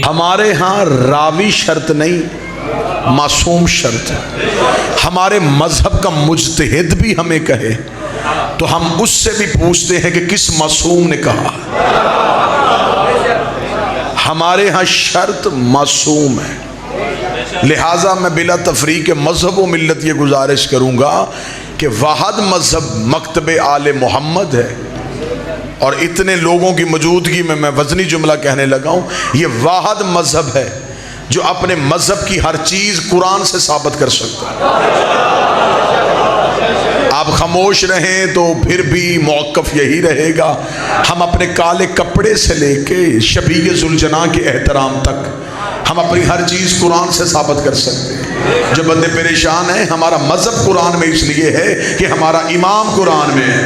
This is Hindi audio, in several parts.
हमारे यहाँ रावी शर्त नहीं, मासूम शर्त है। हमारे मजहब का मुजतहिद भी हमें कहे तो हम उससे भी पूछते हैं कि किस मासूम ने कहा। हमारे यहाँ शर्त मासूम है। लिहाजा मैं बिला तफरीक मजहब व मिल्लत ये गुजारिश करूँगा कि वाहद मजहब मकतब आले मोहम्मद है, और इतने लोगों की मौजूदगी में मैं वज़नी जुमला कहने लगा हूँ, ये वाहद मजहब है जो अपने मजहब की हर चीज़ कुरान से साबित कर सकता है। आप खामोश रहें तो फिर भी मौक़िफ़ यही रहेगा। हम अपने काले कपड़े से लेके शबीए ज़ुलजना के एहतराम तक हम अपनी हर चीज़ कुरान से साबित कर सकते हैं। जो बंदे परेशान हैं, हमारा मजहब कुरान में इसलिए है कि हमारा इमाम कुरान में है।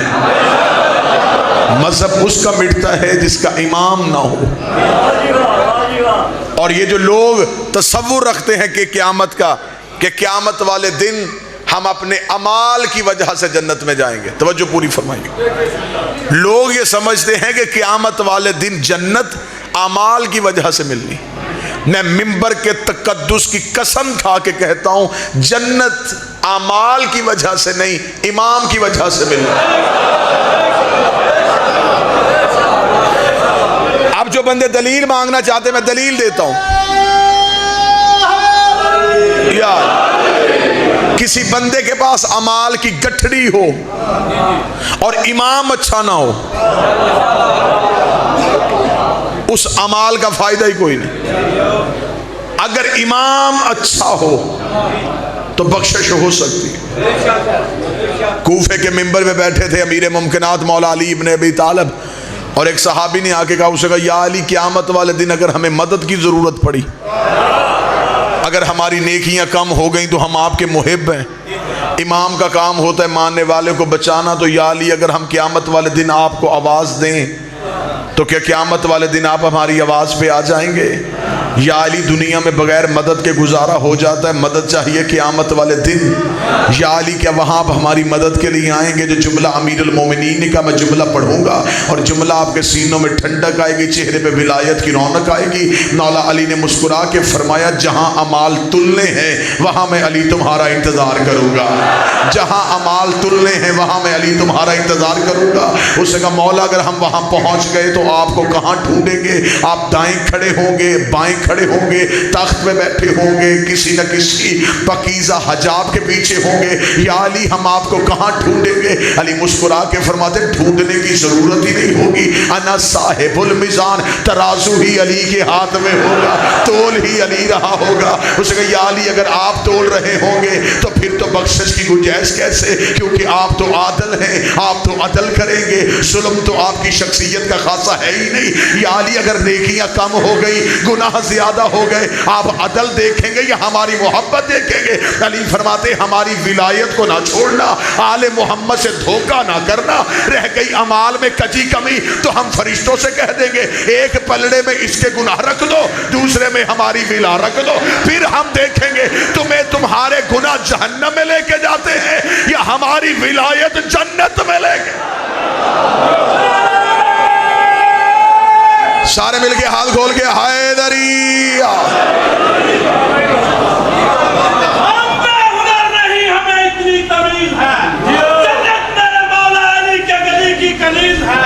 मजहब उसका मिटता है जिसका इमाम ना हो। और ये जो लोग तसव्वुर रखते हैं कि क़यामत का, कि क़यामत वाले दिन हम अपने अमाल की वजह से जन्नत में जाएंगे, तवज्जो पूरी फरमाइए। लोग ये समझते हैं कि क़यामत वाले दिन जन्नत अमाल की वजह से मिलनी। मैं मिंबर के तकद्दुस की कसम खा के कहता हूं, जन्नत अमाल की वजह से नहीं, इमाम की वजह से मिलनी। अब जो बंदे दलील मांगना चाहते, मैं दलील देता हूं। यार किसी बंदे के पास अमाल की गठड़ी हो और इमाम अच्छा ना हो, उस अमाल का फायदा ही कोई नहीं। अगर इमाम अच्छा हो तो बख्शिश हो सकती है। कूफे के मिंबर में बैठे थे अमीर मुमकिनात मौला अली इब्न अबी तालिब, और एक सहाबी ने आके कहा, उसने कहा, या अली, क़यामत वाले दिन अगर हमें मदद की ज़रूरत पड़ी, अगर हमारी नेकियां कम हो गई तो हम आपके मुहिब हैं। इमाम का काम होता है मानने वाले को बचाना, तो या अली, अगर हम क़यामत वाले दिन आपको आवाज़ दें तो क्या क़यामत वाले दिन आप हमारी आवाज़ पे आ जाएंगे? या अली, दुनिया में बगैर मदद के गुजारा हो जाता है, मदद चाहिए क़यामत वाले दिन। या अली, क्या वहाँ आप हमारी मदद के लिए आएंगे? जो जुमला अमीरुल मोमिनीन का मैं जुमला पढ़ूंगा और जुमला आपके सीनों में ठंडक आएगी, चेहरे पे विलायत की रौनक आएगी। मौला अली ने मुस्कुरा के फरमाया, जहाँ अमाल तुलने हैं वहाँ मैं अली तुम्हारा इंतज़ार करूँगा। जहाँ अमाल तुलने हैं वहाँ मैं अली तुम्हारा इंतज़ार करूँगा। उसने कहा, मौला, अगर हम वहाँ पहुँच गए तो आपको कहाँ ढूंढेंगे? आप दाएं खड़े होंगे, बाएं खड़े होंगे, तख्त में बैठे होंगे, किसी न किसी पकीज़ा हजाब के पीछे होंगे। या अली, हम आपको कहाँ ढूंढेंगे? अली मुस्कुरा के फरमाते, ढूंढने की जरूरत ही नहीं होगी। अना साहिबुल मिजान, तराजू ही अली के हाथ में होगा, तोल ही अली रहा होगा। उसने कहा, या अली, अगर आप तोल रहे होंगे तो फिर तो बख्शिश की गुंजाइश कैसे? क्योंकि आप तो आदल हैं, आप तो अदल करेंगे। जुल्म तो आपकी शख्सियत का खासा है ही नहीं। या अली, अगर नेकियां कम हो गई, गुनाह ज्यादा हो गए, आप अदल देखेंगे या हमारी मोहब्बत देखेंगे? अली फरमाते, हमारी विलायत को ना छोड़ना, आले मोहम्मद से धोखा ना करना। रह गई अमाल में कजी कमी तो हम फरिश्तों से कह देंगे, एक पलड़े में इसके गुनाह रख दो, दूसरे में हमारी विला रख दो, फिर हम देखेंगे तुम्हें तुम्हारे गुनाह जहन्नम में लेके जाते हैं या हमारी विलायत जन्नत में लेके। सारे मिलके हाथ खोल के हैदरिया। हुनर नहीं, हमें इतनी तमीज है, जन्नत मेरे मौला अली के गली की कलीज है।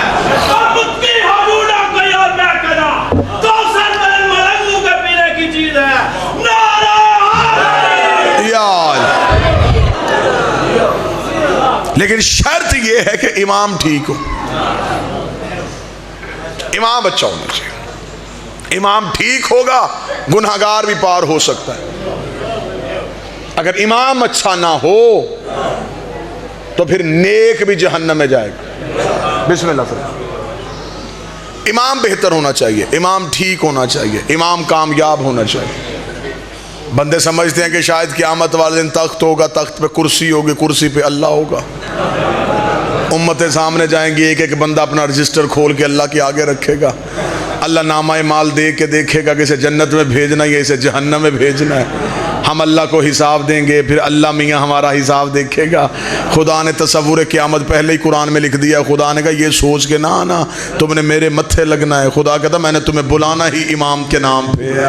और मुक्ति हबूना कोई और मैं करा, तो सर मेरे मलंगू के पीने की चीज है। नारा यार, लेकिन शर्त यह है कि इमाम ठीक हो, इमाम अच्छा होना चाहिए। इमाम ठीक होगा, गुनहगार भी पार हो सकता है। अगर इमाम अच्छा ना हो तो फिर नेक भी जहन्नम में जाएगा। बिस्मिल्लाह सर। इमाम बेहतर होना चाहिए, इमाम ठीक होना चाहिए, इमाम कामयाब होना चाहिए। बंदे समझते हैं कि शायद क़यामत वाले दिन तख्त होगा, तख्त पे कुर्सी होगी, कुर्सी पे अल्लाह होगा। उम्मतें सामने जाएंगी, एक एक बंदा अपना रजिस्टर खोल के अल्लाह के आगे रखेगा। अल्लाह नामा माल दे के देखेगा कि इसे जन्नत में भेजना है या इसे जहन्नम में भेजना है। हम अल्लाह को हिसाब देंगे, फिर अल्लाह मियाँ हमारा हिसाब देखेगा। खुदा ने तसव्वुर क़यामत पहले ही कुरान में लिख दिया। खुदा ने कहा ये सोच के ना आना तुमने मेरे मत्थे लगना है। खुदा कहता मैंने तुम्हें बुलाना ही इमाम के नाम पे है,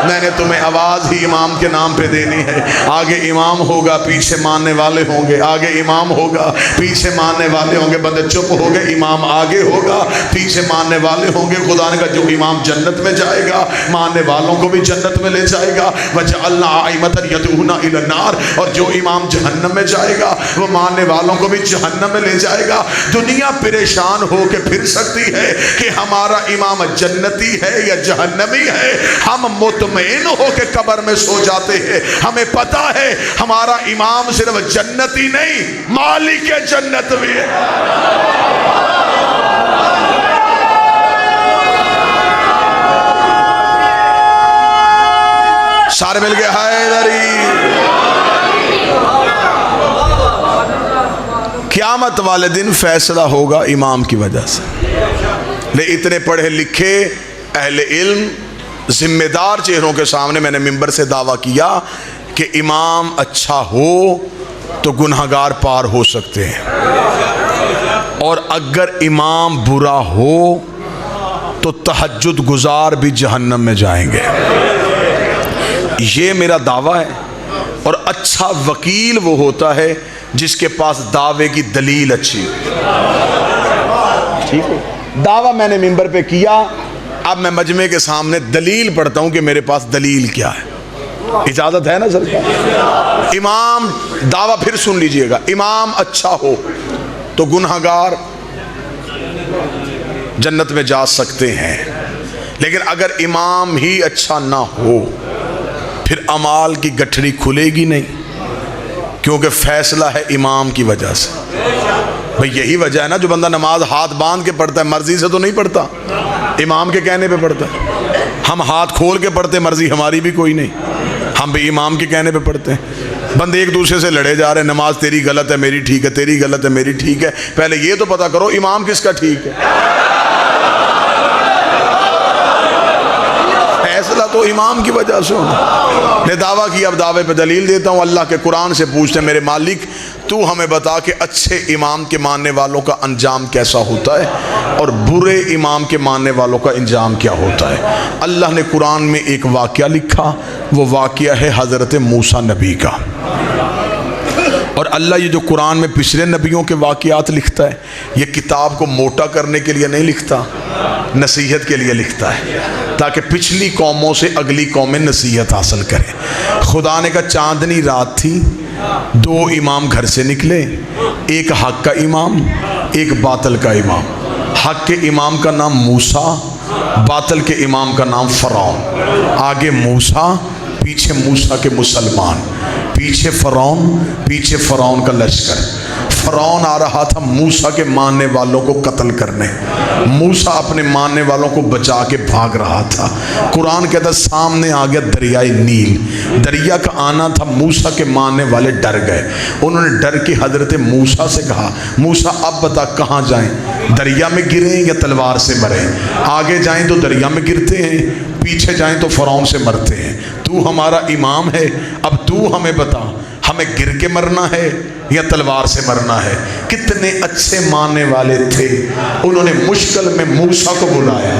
मैंने तुम्हें आवाज़ ही इमाम के नाम पे देनी है। आगे इमाम होगा, पीछे मानने वाले होंगे। आगे इमाम होगा, पीछे मानने वाले होंगे। बंदे चुप हो गए, इमाम आगे होगा, पीछे मानने वाले होंगे। खुदा ने कहा जो इमाम जन्नत में जाएगा मानने वालों को भी जन्नत में ले जाएगा। वजअलना आइमतन यदऊना इलन नार, और जो इमाम जहन्नम में जाएगा वो मानने वालों को भी जहन्नम में ले जाएगा। दुनिया परेशान हो के फिर सकती है कि हमारा इमाम जन्नती है या जहन्नमी है। हम मुतमईन हो के कब्र में सो जाते हैं। हमें पता है हमारा इमाम सिर्फ जन्नती नहीं, मालिक जन्नत भी है। सारे मिल गए हैदरी। क़यामत वाले दिन फैसला होगा इमाम की वजह से। ले इतने पढ़े लिखे अहले इल्म जिम्मेदार चेहरों के सामने मैंने मिंबर से दावा किया कि इमाम अच्छा हो तो गुनहगार पार हो सकते हैं, और अगर इमाम बुरा हो तो तहज्जुद गुजार भी जहन्नम में जाएंगे। ये मेरा दावा है। और अच्छा वकील वो होता है जिसके पास दावे की दलील अच्छी हो। ठीक है, दावा मैंने मिंबर पे किया, अब मैं मजमे के सामने दलील पढ़ता हूं कि मेरे पास दलील क्या है। इजाजत है ना सर? इमाम दावा फिर सुन लीजिएगा, इमाम अच्छा हो तो गुनहगार जन्नत में जा सकते हैं, लेकिन अगर इमाम ही अच्छा ना हो फिर अमाल की गठरी खुलेगी नहीं, क्योंकि फैसला है इमाम की वजह से। भाई यही वजह है ना, जो बंदा नमाज हाथ बांध के पढ़ता है मर्जी से तो नहीं पढ़ता, इमाम के कहने पे पढ़ता है। हम हाथ खोल के पढ़ते, मर्जी हमारी भी कोई नहीं, हम भी इमाम के कहने पे पढ़ते हैं। बंदे एक दूसरे से लड़े जा रहे हैं, नमाज तेरी गलत है मेरी ठीक है, तेरी गलत है मेरी ठीक है। पहले ये तो पता करो इमाम किसका ठीक है। फैसला तो इमाम की वजह से होना। ने दावा किया, अब दावे पे दलील देता हूँ। अल्लाह के कुरान से पूछते हैं मेरे मालिक तू हमें बता कि अच्छे इमाम के मानने वालों का अंजाम कैसा होता है और बुरे इमाम के मानने वालों का अंजाम क्या होता है। अल्लाह ने कुरान में एक वाक़या लिखा, वो वाक़या है हज़रत मूसा नबी का। और अल्लाह ये जो कुरान में पिछले नबियों के वाक़यात लिखता है, ये किताब को मोटा करने के लिए नहीं लिखता, नसीहत के लिए लिखता है, ताकि पिछली कौमों से अगली कौमें नसीहत हासिल करें। खुदा ने कहा चांदनी रात थी, दो इमाम घर से निकले, एक हक का इमाम एक बातल का इमाम। हक के इमाम का नाम मूसा, बातल के इमाम का नाम फ़िरौन। आगे मूसा, पीछे मूसा के मुसलमान, पीछे फ़िरौन का लश्कर। फ़िरौन आ रहा था मूसा के मानने वालों को कत्ल करने, मूसा अपने मानने वालों को बचा के भाग रहा था। कुरान कहता सामने आ गया दरियाए नील, दरिया का आना था, मूसा के मानने वाले डर गए। उन्होंने डर के हज़रत मूसा से कहा मूसा अब बता कहाँ जाएं, दरिया में गिरें या तलवार से मरें। आगे जाएं तो दरिया में गिरते हैं, पीछे जाएं तो फ़िरौन से मरते हैं। तू हमारा इमाम है, अब तू हमें बता हमें गिर के मरना है या तलवार से मरना है। कितने अच्छे मानने वाले थे, उन्होंने मुश्किल में मूसा को बुलाया,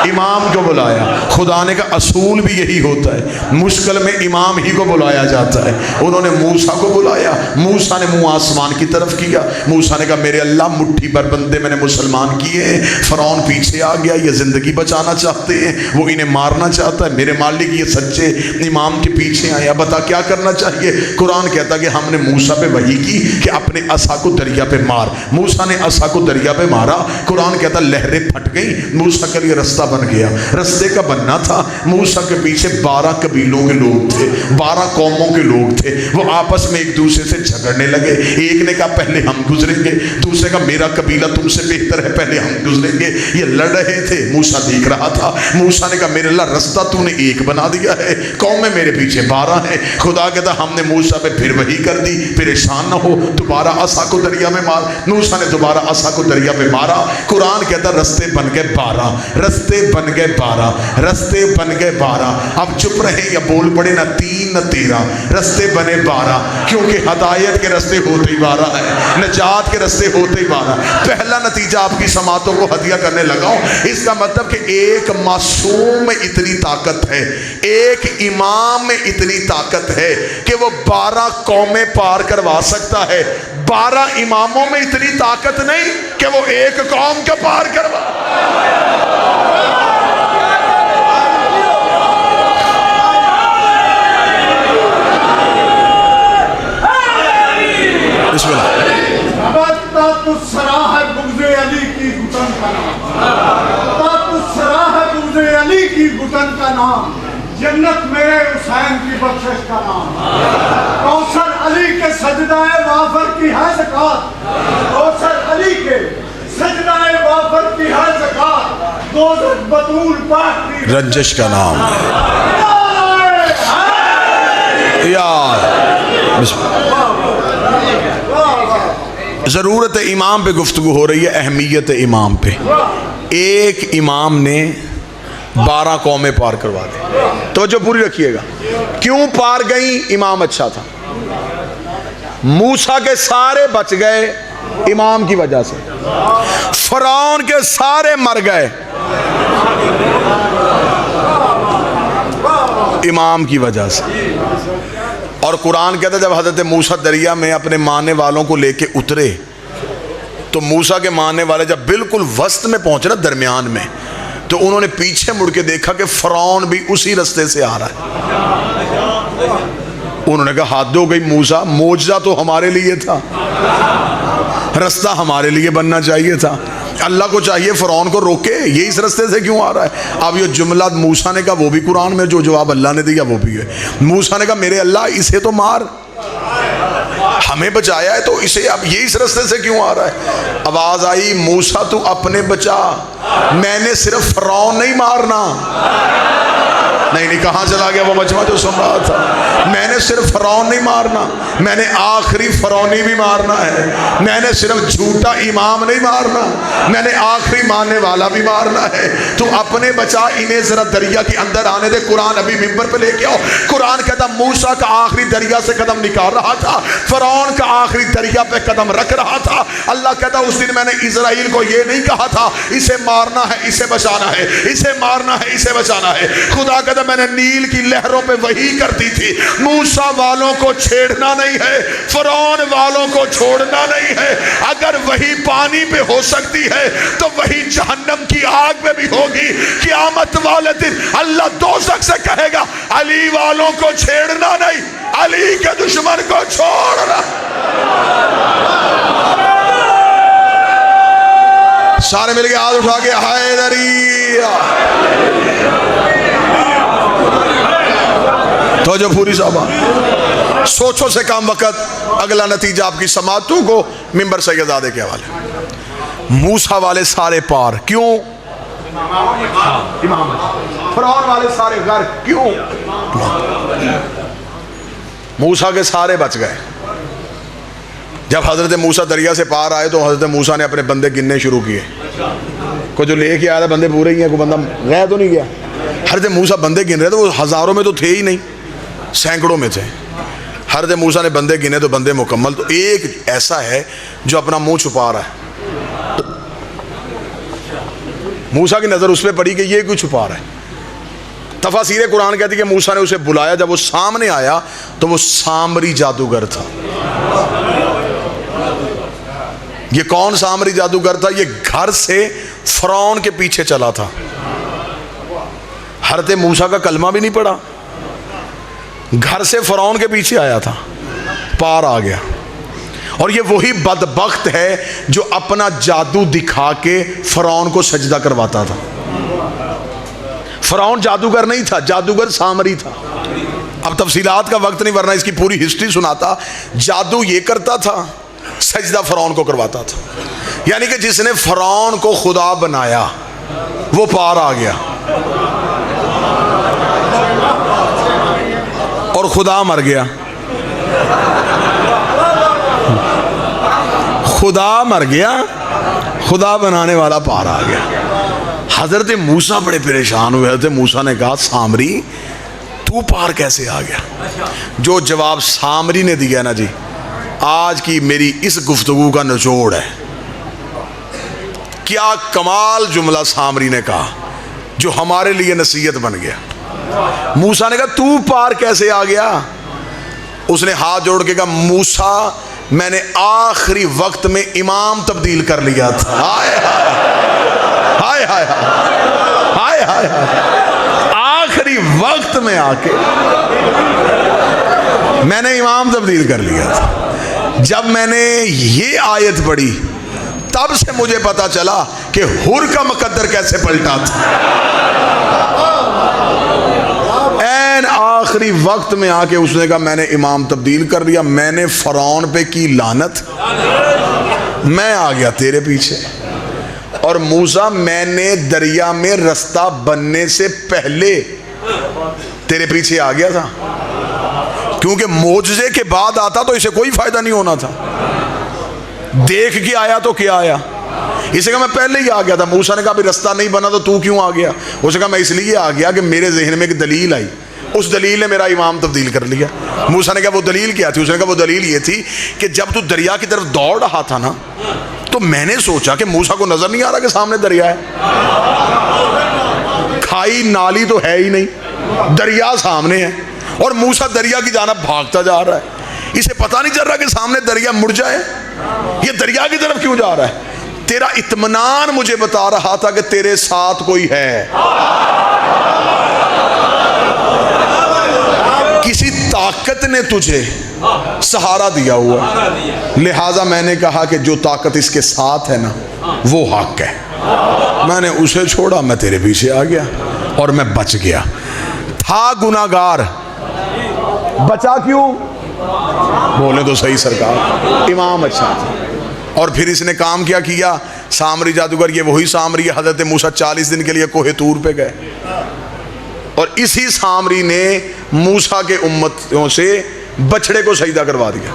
इमाम को बुलाया। खुदा ने का असूल भी यही होता है, मुश्किल में इमाम ही को बुलाया जाता है। उन्होंने मूसा को बुलाया, मूसा ने मुंह आसमान की तरफ किया। मूसा ने कहा मेरे अल्लाह मुट्ठी भर बंदे मैंने मुसलमान किए हैं, फ़िरौन पीछे आ गया, ये ज़िंदगी बचाना चाहते हैं, वो इन्हें मारना चाहता है। मेरे मालिक ये सच्चे इमाम के पीछे आया, बता क्या करना चाहिए। कुरान कहता कि हमने मूसा पे वही की कि अपने असा को दरिया पे मार। मूसा ने असा को दरिया पे मारा, कुरान कहता लहरें फट गई, मूसा के लिए रास्ता बन गया। रास्ते का बनना था, मूसा के पीछे 12 कबीलों के लोग थे, 12 कौमों के लोग थे। वो आपस में एक दूसरे से झगड़ने लगे। एक ने कहा पहले हम गुजरेंगे, दूसरे का मेरा कबीला तुमसे बेहतर है, पहले हम गुजरेंगे। ये लड़ रहे थे, मूसा देख रहा था। मूसा ने कहा मेरे अल्लाह रास्ता तूने एक बना दिया है, कौमें मेरे पीछे 12 है। खुदा कहता हमने मूसा पे फिर वही कर दी, परेशान ना हो, दोबारा असा को दरिया में मार। मूसा ने दोबारा असा को दरिया में मारा। कुरान कहता रस्ते बन गए 12, रस्ते रस्ते बन गए 12, रस्ते बन गए 12। अब चुप रहे या बोल पड़े, ना 3 न 13, रस्ते बने 12, क्योंकि हदायत के रस्ते होते ही 12 है, नजात के रस्ते होते ही 12। पहला नतीजा आपकी समातों को हदिया करने लगा हूं। इसका मतलब कि एक मासूम में इतनी ताकत है, एक इमाम में इतनी ताकत है कि वो 12 कौमें पार करवा सकता है। 12 इमामों में इतनी ताकत नहीं कि वो एक कौम को पार करवा। घुटन का नाम, जन्नत मेरे हुसैन की बख्शिश का नाम, कौसर अली के सजदाए वाफर की है ज़कात, कौसर अली के सजदाए वाफर की है ज़कात, दोज़ख बतूल पाक की रंजिश का नाम। यार ज़रूरत इमाम पे गुफ्तगू हो रही है, अहमियत इमाम पे। एक इमाम ने 12 कौमें पार करवा दी। तो जो पूरी रखिएगा, क्यों पार गई? इमाम अच्छा था। मूसा के सारे बच गए इमाम की वजह से, फरौन के सारे मर गए इमाम की वजह से। और कुरान कहता है जब हजरत मूसा दरिया में अपने मानने वालों को लेके उतरे तो मूसा के मानने वाले जब बिल्कुल वस्त में पहुंचे ना, दरमियान में, तो उन्होंने पीछे मुड़ के देखा कि फरौन भी उसी रास्ते से आ रहा है। उन्होंने कहा हद हो गई मूसा, मौजज़ा तो हमारे लिए था, रास्ता हमारे लिए बनना चाहिए था। अल्लाह को चाहिए फरौन को रोके, ये इस रास्ते से क्यों आ रहा है? अब ये जुमला मूसा ने कहा वो भी कुरान में, जो जवाब अल्लाह ने दिया वो भी है। मूसा ने कहा मेरे अल्लाह इसे तो मार, हमें बचाया है तो इसे अब ये इस रास्ते से क्यों आ रहा है? आवाज आई मूसा तू अपने बचा, मैंने सिर्फ फरौन नहीं मारना। नहीं कहाँ चला गया वो मजमा जो सुन रहा था? मैंने सिर्फ फरौन नहीं मारना, मैंने आखिरी फरौनी भी मारना है। मैंने सिर्फ झूठा इमाम नहीं मारना, मैंने आखिरी मानने वाला भी मारना है। तू अपने बचा, इन्हें जरा दरिया के अंदर आने दे। कुरान अभी मिंबर पे लेके आओ। कुरान कहता मूसा का आखिरी दरिया से कदम निकाल रहा था, फरौन का आखिरी दरिया पे कदम रख रहा था। अल्लाह कहता उस दिन मैंने इजराइल को ये नहीं कहा था इसे मारना है इसे बचाना है, इसे मारना है इसे बचाना है। खुदा कहता मैंने नील की लहरों पे वही कर दी थी। मूसा वालों को छेड़ना नहीं है, फरौन वालों को छोड़ना नहीं है। अगर वही पानी पे हो सकती है तो वही जहन्नम की आग में भी होगी। क़यामत वाले दिन अल्लाह दोज़ख से कहेगा अली वालों को छेड़ना नहीं, अली के दुश्मन को छोड़ना। सारे मिलके हाथ उठा के हैदरिया। तो जो पूरी साहब सोचो से काम वक़्त। अगला नतीजा आपकी समातों को मिंबर सैयदादे के हवाले। मूसा वाले सारे पार, क्यों? इमाम। फरौन वाले सारे घर, क्यों? मूसा के सारे बच गए। जब हजरत मूसा दरिया से पार आए तो हजरत मूसा ने अपने बंदे गिनने शुरू किए। को जो लेके आया था बंदे पूरे ही हैं, कोई बंदा गया तो नहीं गया। हजरत मूसा बंदे गिन रहे थे, वो हज़ारों में तो थे ही नहीं, सैकड़ों में थे। हजरत मूसा ने बंदे गिने तो बंदे मुकम्मल। तो एक ऐसा है जो अपना मुंह छुपा रहा है। मूसा की नज़र उस पर पड़ी कि ये क्यों छुपा रहा है। तफसीर कुरान कहती है कि मूसा ने उसे बुलाया, जब वो सामने आया तो वो सामरी जादूगर था। ये कौन सामरी जादूगर था? ये घर से फरौन के पीछे चला था। हजरत मूसा का कलमा भी नहीं पड़ा, घर से फरौन के पीछे आया था, पार आ गया। और ये वही बदबख्त है जो अपना जादू दिखा के फरौन को सजदा करवाता था। फरौन जादूगर नहीं था, जादूगर सामरी था। अब तफसीलात का वक्त नहीं, वरना इसकी पूरी हिस्ट्री सुनाता। जादू ये करता था, सजदा फरौन को करवाता था। यानी कि जिसने फरौन को खुदा बनाया वो पार आ गया और खुदा मर गया। खुदा मर गया, खुदा बनाने वाला पार आ गया। हजरत मूसा बड़े परेशान हुए। हजरत मूसा ने कहा सामरी तू पार कैसे आ गया? जो जवाब सामरी ने दिया ना जी, आज की मेरी इस गुफ्तगू का निचोड़ है। क्या कमाल जुमला सामरी ने कहा जो हमारे लिए नसीहत बन गया। मूसा ने कहा तू पार कैसे आ गया? उसने हाथ जोड़ के कहा मूसा मैंने आखिरी वक्त में इमाम तब्दील कर लिया था। हाय हाय हाय हाय हाय हाय, आखिरी वक्त में आके मैंने इमाम तब्दील कर लिया था। जब मैंने ये आयत पढ़ी तब से मुझे पता चला कि हुर का मुकद्दर कैसे पलटा था। ऐन आखिरी वक्त में आके उसने कहा मैंने इमाम तब्दील कर लिया, मैंने फरौन पे की लानत, मैं आ गया तेरे पीछे। और मूसा मैंने दरिया में रास्ता बनने से पहले तेरे पीछे आ गया था, क्योंकि मोजज़े के बाद आता तो इसे कोई फायदा नहीं होना था। देख के आया तो क्या आया? इसे कहा मैं पहले ही आ गया था। मूसा ने कहा अभी रास्ता नहीं बना तो तू क्यों आ गया? उसने कहा मैं इसलिए आ गया कि मेरे जहन में एक दलील आई, उस दलील ने मेरा इमाम तब्दील कर लिया। मूसा ने कहा वो दलील क्या थी? उसने कहा वो दलील ये थी कि जब तू दरिया की तरफ दौड़ रहा था ना, तो मैंने सोचा कि मूसा को नजर नहीं आ रहा कि सामने दरिया है, खाई नाली तो है ही नहीं, दरिया सामने है और मूसा दरिया की जानिब भागता जा रहा है। इसे पता नहीं चल रहा कि सामने दरिया मुड़ जाए, ये दरिया की तरफ क्यों जा रहा है? तेरा इत्मीनान मुझे बता रहा था कि तेरे साथ कोई है, किसी ताकत ने तुझे सहारा दिया हुआ, लिहाजा मैंने कहा कि जो ताकत इसके साथ है ना वो हक है। मैंने उसे छोड़ा, मैं तेरे पीछे आ गया और मैं बच गया। था गुनाहगार, बचा क्यों? बोले तो सही सरकार, इमाम अच्छा था। और फिर इसने काम क्या किया? सामरी जादूगर, ये वही सामरी है हजरत मूसा 40 दिन के लिए कोहे तूर पे गए, और इसी सामरी ने मूसा के उम्मतियों से बछड़े को सजदा करवा दिया।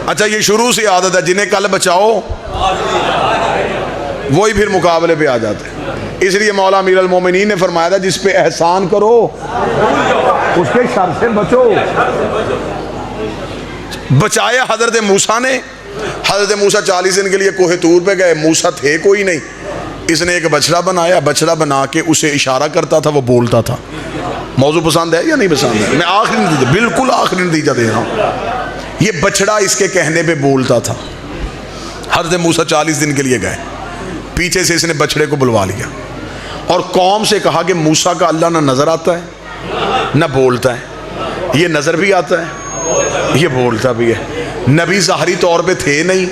अच्छा, ये शुरू से आदत है, जिन्हें कल बचाओ वही फिर मुकाबले पे आ जाते हैं। इसलिए मौला अमीर अल मोमिनीन ने फरमाया था जिस पे एहसान करो उसके शर से बचो। बचाया हजरत मूसा ने। हजरत मूसा 40 दिन के लिए कोहे तूर पे गए, मूसा थे कोई नहीं, इसने एक बछड़ा बनाया, बछड़ा बना के उसे इशारा करता था, वो बोलता था। मौजू पसंद है या नहीं पसंद है? मैं आखिरी नतीजा, बिल्कुल आखिरी नतीजा दे रहा हूँ। ये बछड़ा इसके कहने पे बोलता था। हजरत मूसा 40 दिन के लिए गए, पीछे से इसने बछड़े को बुलवा लिया और कौम से कहा कि मूसा का अल्लाह ना नजर आता है ना बोलता है, ये नजर भी आता है ये बोलता भी है। नबी ज़ाहरी तौर पे थे नहीं,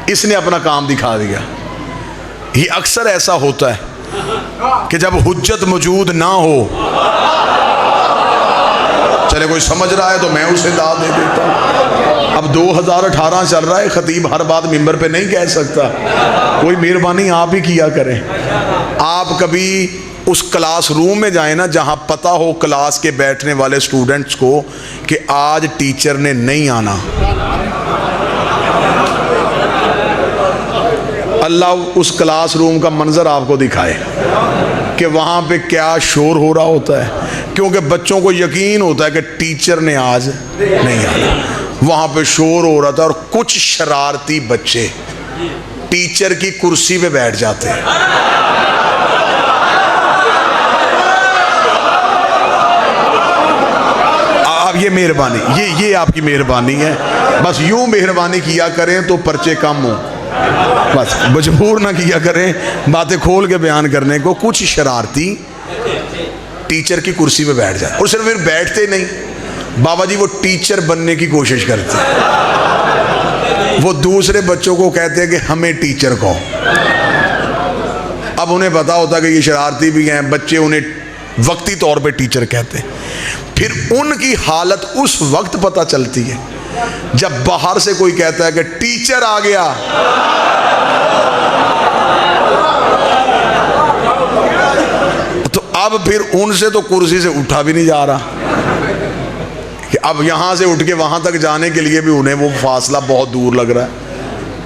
इसने अपना काम दिखा दिया। ये अक्सर ऐसा होता है कि जब हुज्जत मौजूद ना हो, चले कोई समझ रहा है तो मैं उसे दाद दे देता हूँ। अब 2018 चल रहा है, खतीब हर बात मिंबर पे नहीं कह सकता, कोई मेहरबानी आप ही किया करें। आप कभी उस क्लास रूम में जाए ना जहाँ पता हो क्लास के बैठने वाले स्टूडेंट्स को कि आज टीचर ने नहीं आना, अल्लाह उस क्लास रूम का मंजर आपको दिखाए कि वहाँ पे क्या शोर हो रहा होता है, क्योंकि बच्चों को यकीन होता है कि टीचर ने आज नहीं आना। वहाँ पे शोर हो रहा था और कुछ शरारती बच्चे टीचर की कुर्सी पे बैठ जाते हैं। अब ये मेहरबानी, ये आपकी मेहरबानी है, बस यूं मेहरबानी किया करें तो पर्चे कम हो, बस मजबूर ना किया करें बातें खोल के बयान करने को। कुछ शरारती टीचर की कुर्सी पे बैठ जाते और सिर्फ फिर बैठते नहीं, बाबा जी वो टीचर बनने की कोशिश करते हैं। वो दूसरे बच्चों को कहते हैं कि हमें टीचर कहो। अब उन्हें पता होता है कि ये शरारती भी हैं, बच्चे उन्हें वक्ती तौर पे टीचर कहते हैं। फिर उनकी हालत उस वक्त पता चलती है जब बाहर से कोई कहता है कि टीचर आ गया। तो अब फिर उनसे तो कुर्सी से उठा भी नहीं जा रहा कि अब यहां से उठ के वहां तक जाने के लिए भी उन्हें वो फासला बहुत दूर लग रहा है,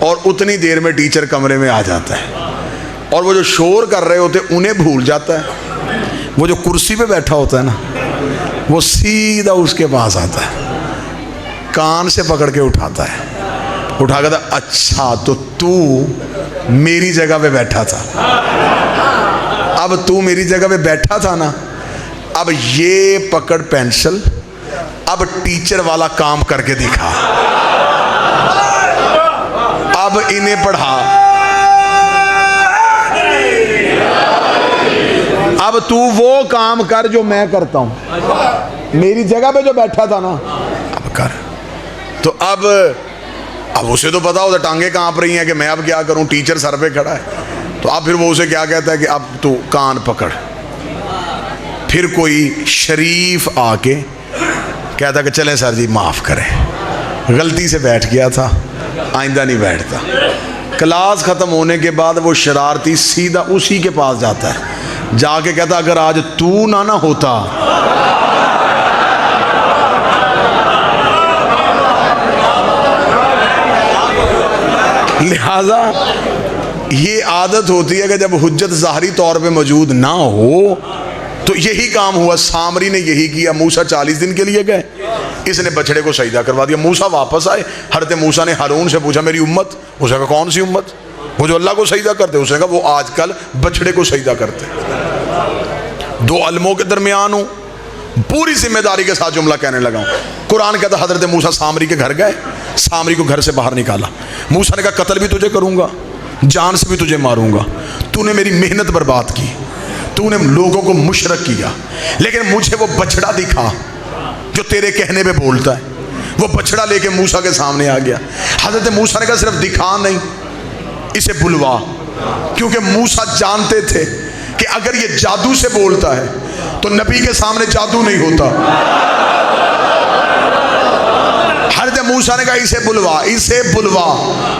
और उतनी देर में टीचर कमरे में आ जाता है और वो जो शोर कर रहे होते उन्हें भूल जाता है। वो जो कुर्सी पे बैठा होता है ना, वो सीधा उसके पास आता है, कान से पकड़ के उठाता है, उठा कर, अच्छा तो तू मेरी जगह पे बैठा था, अब तू मेरी जगह पे बैठा था ना, अब ये पकड़ पेंसिल, अब टीचर वाला काम करके दिखा, अब इन्हें पढ़ा, अब तू वो काम कर जो मैं करता हूं, मेरी जगह पे जो बैठा था ना, अब कर। तो अब उसे तो पता होता टांगे कांप रही हैं कि मैं अब क्या करूं, टीचर सर पे खड़ा है। तो अब फिर वो उसे क्या कहता है कि अब तू कान पकड़। फिर कोई शरीफ आके कहता कि चलें सर जी माफ़ करें, गलती से बैठ गया था, आइंदा नहीं बैठता। क्लास ख़त्म होने के बाद वो शरारती सीधा उसी के पास जाता है, जाके कहता अगर आज तू ना होता लिहाजा ये आदत होती है कि जब हुज्जत ज़ाहरी तौर पे मौजूद ना हो तो यही काम हुआ। सामरी ने यही किया। मूसा 40 दिन के लिए गए, इसने बछड़े को सजदा करवा दिया। मूसा वापस आए, हज़रत मूसा ने हारून से पूछा मेरी उम्मत, उसने कहा कौन सी उम्मत, वो जो अल्लाह को सजदा करते, उसने कहा वो आजकल बछड़े को सजदा करते। दो अलमों के दरमियान हूँ, पूरी जिम्मेदारी के साथ जुमला कहने लगा हूँ। कुरान कहता हज़रत मूसा सामरी के घर गए, सामरी को घर से बाहर निकाला। मूसा ने कहा कत्ल भी तुझे करूँगा, जान से भी तुझे मारूंगा, तूने मेरी मेहनत बर्बाद की, तूने लोगों को मुशरक किया, लेकिन मुझे वो बछड़ा दिखा जो तेरे कहने पे बोलता है। वो बछड़ा लेके मूसा के सामने आ गया। हज़रत मूसा ने कहा सिर्फ दिखा नहीं, इसे बुलवा, क्योंकि मूसा जानते थे कि अगर ये जादू से बोलता है तो नबी के सामने जादू नहीं होता। हज़रत मूसा ने कहा इसे बुलवा, इसे बुलवा।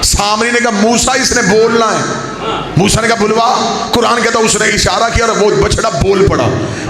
सामरी ने कहा मूसा इसने बोलना है। मूसा ने कहा बुलवा। कुरान कहता उसने इशारा किया और वो बछड़ा बोल पड़ा।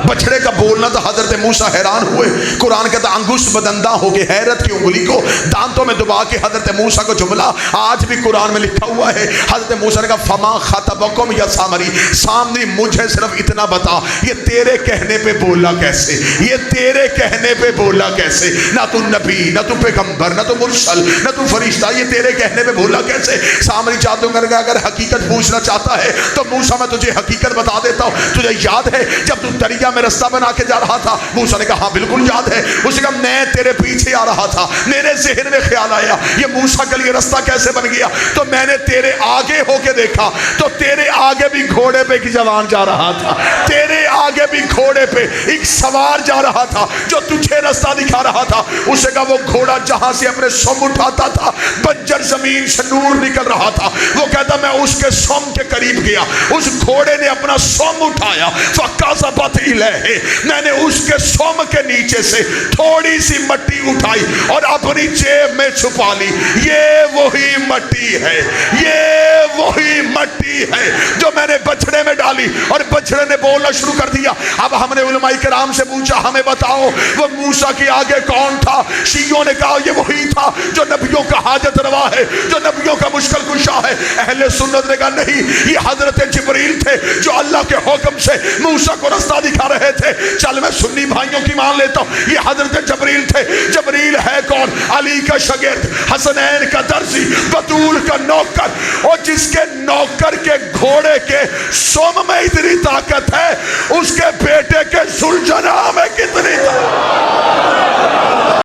बछड़े का बोलना तो हज़रत मूसा हैरान हुए। कुरान कहता अंगुष्ठ बदंदा हो गए, हैरत की उंगली को दांतों में दबा के हज़रत मूसा को जुमला आज भी कुरान में लिखा हुआ है। हज़रत मूसा ने कहा फमा खतबकुम या सामरी, सामरी मुझे सिर्फ इतना बता, ये तेरे कहने पे बोला कैसे, ये तेरे कहने पे बोला कैसे? ना तू नबी, ना तू पैगंबर, ना तू मुरसल, ना तू फरिश्ता, ये तेरे कहने पे बोला कैसे? सामरी जादूगर का अगर हकीकत पूछना चाहता है तो मूसा मैं तुझे हकीकत बता देता हूँ। तुझे याद है जब तू दरिया में रास्ता बना के जा रहा था? मूसा ने कहा हाँ बिल्कुल याद है। उसने कहा मैं तेरे पीछे आ रहा था, मेरे ज़हन में ख्याल आया ये मूसा के लिए रास्ता कैसे बन गया, तो मैंने तेरे आगे होके देखा तो तेरे आगे भी घोड़े पे एक जवान जा रहा था, तेरे आगे भी घोड़े पे एक सवार जा रहा था जो तुझे रास्ता दिखा रहा था। उसने कहा वो घोड़ा जहां से अपने सोम उठाता था बंजर जमीन से नूर निकल रहा था। वो कहता मैं उसके सोम के करीब गया, उस घोड़े ने अपना सोम उठाया, फकाज़बत इलैहि, मैंने उसके सोम के नीचे से थोड़ी सी मट्टी उठाई और अपनी जेब में छुपा ली। ये वही मट्टी है, ये वही मट्टी है जो मैंने बछड़े में डाली। और बछड़े ने बोलना शुरू कर दिया। अब हमने उलमाए किराम से पूछा हमें बताओ वो मूसा के आगे कौन था? शियों ने कहा ये वही था जो नबियों का हाजत रवा है, जो नबियों का मुश्किल कुशा है। अहले सुन्नत ने कहा नहीं, ये हजरत जिब्रील थे जो अल्लाह के हुक्म से मूसा को रास्ता दिखा रहे थे। चल मैं सुन्नी भाइयों की मान लेता हूँ, ये हजरत जिब्रील थे। जिब्रील है कौन? अली का शागिर्द, हसनैन का दर्जी, बतूल का नौकर, और जिसके नौकर के घोड़े के सोम में इतनी ताकत है उसके बेटे के सुलझना में